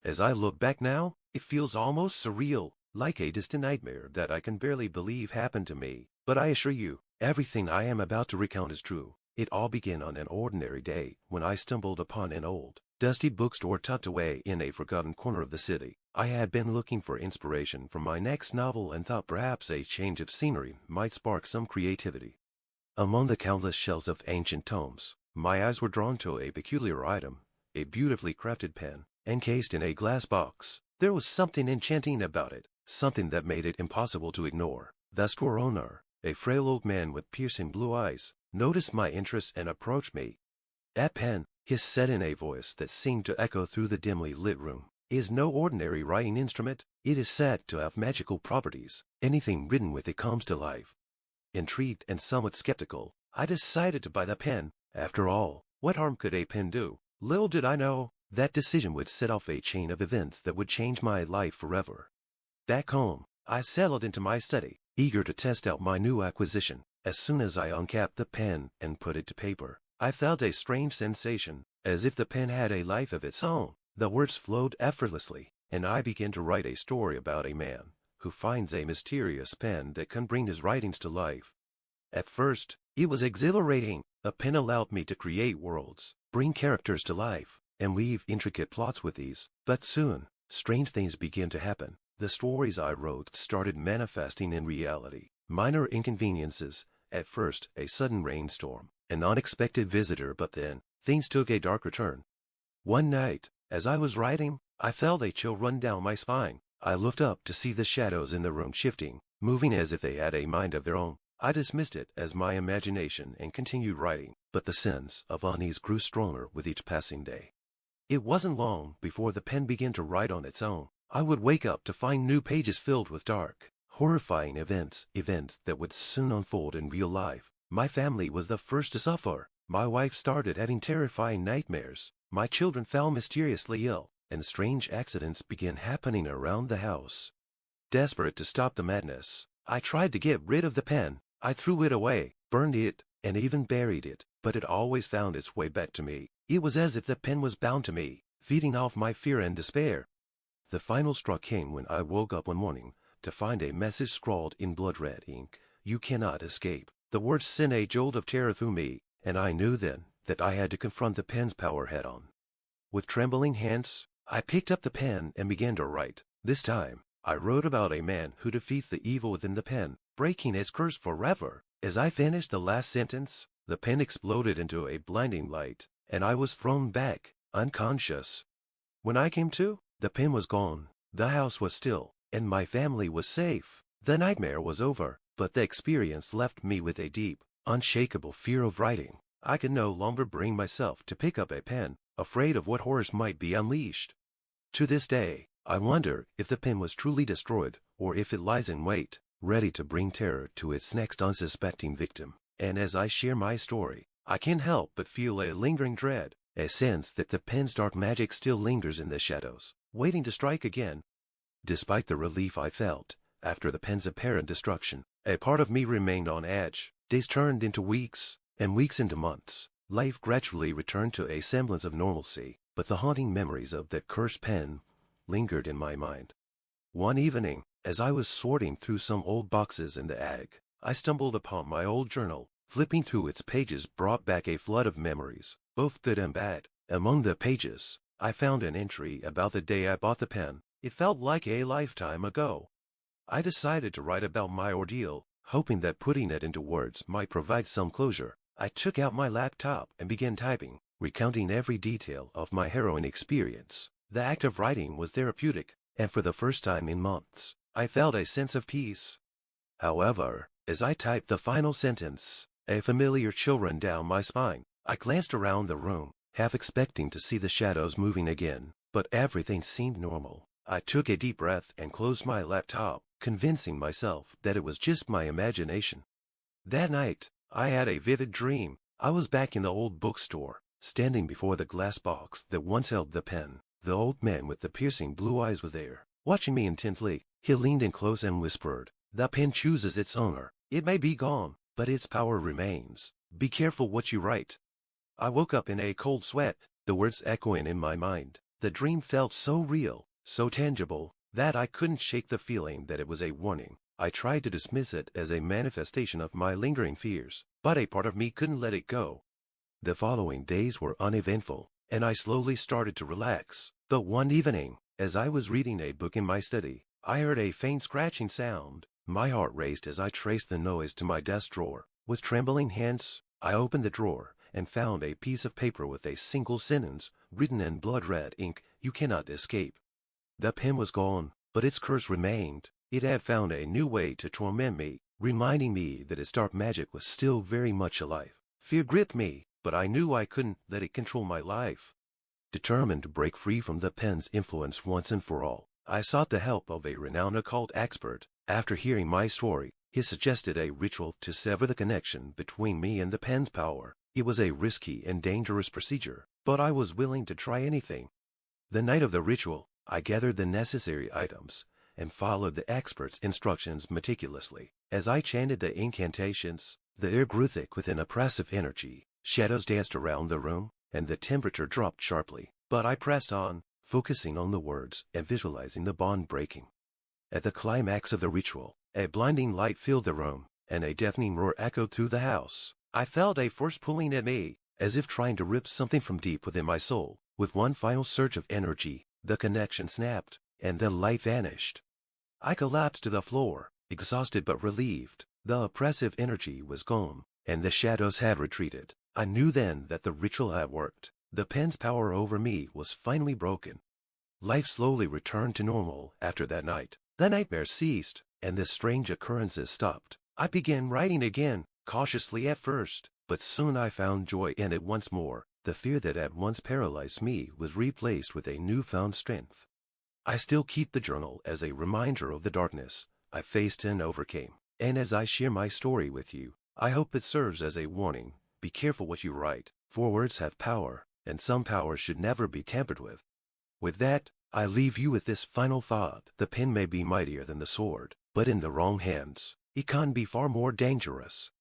As I look back now, it feels almost surreal, like a distant nightmare that I can barely believe happened to me. But I assure you, everything I am about to recount is true. It all began on an ordinary day when I stumbled upon an old, dusty bookstore tucked away in a forgotten corner of the city. I had been looking for inspiration for my next novel and thought perhaps a change of scenery might spark some creativity. Among the countless shelves of ancient tomes, my eyes were drawn to a peculiar item, a beautifully crafted pen, encased in a glass box. There was something enchanting about it, something that made it impossible to ignore. The store owner, a frail old man with piercing blue eyes, noticed my interest and approached me. "That pen," he said in a voice that seemed to echo through the dimly lit room, "is no ordinary writing instrument. It is said to have magical properties. Anything written with it comes to life." Intrigued and somewhat skeptical, I decided to buy the pen. After all, what harm could a pen do? Little did I know that decision would set off a chain of events that would change my life forever. Back home, I settled into my study, eager to test out my new acquisition. As soon as I uncapped the pen and put it to paper, I felt a strange sensation, as if the pen had a life of its own. The words flowed effortlessly, and I began to write a story about a man who finds a mysterious pen that can bring his writings to life. At first, it was exhilarating. The pen allowed me to create worlds, bring characters to life, and weave intricate plots with ease. But soon, strange things began to happen. The stories I wrote started manifesting in reality. Minor inconveniences, at first a sudden rainstorm, an unexpected visitor, but then things took a darker turn. One night, as I was writing, I felt a chill run down my spine. I looked up to see the shadows in the room shifting, moving as if they had a mind of their own. I dismissed it as my imagination and continued writing, but the sense of unease grew stronger with each passing day. It wasn't long before the pen began to write on its own. I would wake up to find new pages filled with dark, horrifying events that would soon unfold in real life. My family was the first to suffer. My wife started having terrifying nightmares. My children fell mysteriously ill, and strange accidents began happening around the house. Desperate to stop the madness, I tried to get rid of the pen. I threw it away, burned it, and even buried it, but it always found its way back to me. It was as if the pen was bound to me, feeding off my fear and despair. The final straw came when I woke up one morning to find a message scrawled in blood-red ink. "You cannot escape." The words sent a jolt of terror through me, and I knew then that I had to confront the pen's power head-on. With trembling hands, I picked up the pen and began to write. This time, I wrote about a man who defeats the evil within the pen, breaking its curse forever. As I finished the last sentence, the pen exploded into a blinding light, and I was thrown back, unconscious. When I came to, the pen was gone, the house was still, and my family was safe. The nightmare was over, but the experience left me with a deep, unshakable fear of writing. I could no longer bring myself to pick up a pen, afraid of what horrors might be unleashed. To this day, I wonder if the pen was truly destroyed, or if it lies in wait, ready to bring terror to its next unsuspecting victim. And as I share my story, I can't help but feel a lingering dread, a sense that the pen's dark magic still lingers in the shadows, waiting to strike again. Despite the relief I felt after the pen's apparent destruction, a part of me remained on edge. Days turned into weeks, and weeks into months. Life gradually returned to a semblance of normalcy, but the haunting memories of that cursed pen lingered in my mind. One evening, as I was sorting through some old boxes in the attic, I stumbled upon my old journal. Flipping through its pages brought back a flood of memories, both good and bad. Among the pages, I found an entry about the day I bought the pen. It felt like a lifetime ago. I decided to write about my ordeal, hoping that putting it into words might provide some closure. I took out my laptop and began typing, recounting every detail of my harrowing experience. The act of writing was therapeutic, and for the first time in months, I felt a sense of peace. However, as I typed the final sentence, a familiar chill ran down my spine. I glanced around the room, half expecting to see the shadows moving again, but everything seemed normal. I took a deep breath and closed my laptop, convincing myself that it was just my imagination. That night, I had a vivid dream. I was back in the old bookstore, standing before the glass box that once held the pen. The old man with the piercing blue eyes was there, watching me intently. He leaned in close and whispered, "The pen chooses its owner. It may be gone, but its power remains. Be careful what you write." I woke up in a cold sweat, the words echoing in my mind. The dream felt so real, so tangible, that I couldn't shake the feeling that it was a warning. I tried to dismiss it as a manifestation of my lingering fears, but a part of me couldn't let it go. The following days were uneventful, and I slowly started to relax. But one evening, as I was reading a book in my study, I heard a faint scratching sound. My heart raced as I traced the noise to my desk drawer. With trembling hands, I opened the drawer and found a piece of paper with a single sentence written in blood-red ink: "You cannot escape." The pen was gone, but its curse remained. It had found a new way to torment me, reminding me that its dark magic was still very much alive. Fear gripped me, but I knew I couldn't let it control my life. Determined to break free from the pen's influence once and for all, I sought the help of a renowned occult expert. After hearing my story, he suggested a ritual to sever the connection between me and the pen's power. It was a risky and dangerous procedure, but I was willing to try anything. The night of the ritual, I gathered the necessary items and followed the expert's instructions meticulously. As I chanted the incantations, the air grew thick with an oppressive energy. Shadows danced around the room, and the temperature dropped sharply. But I pressed on, focusing on the words and visualizing the bond breaking. At the climax of the ritual, a blinding light filled the room, and a deafening roar echoed through the house. I felt a force pulling at me, as if trying to rip something from deep within my soul. With one final surge of energy, the connection snapped, and the light vanished. I collapsed to the floor, exhausted but relieved. The oppressive energy was gone, and the shadows had retreated. I knew then that the ritual had worked. The pen's power over me was finally broken. Life slowly returned to normal after that night. The nightmare ceased, and the strange occurrences stopped. I began writing again, cautiously at first, but soon I found joy in it once more. The fear that had once paralyzed me was replaced with a newfound strength. I still keep the journal as a reminder of the darkness I faced and overcame. And as I share my story with you, I hope it serves as a warning. Be careful what you write, for words have power, and some power should never be tampered with. With that, I leave you with this final thought. The pen may be mightier than the sword, but in the wrong hands, it can be far more dangerous.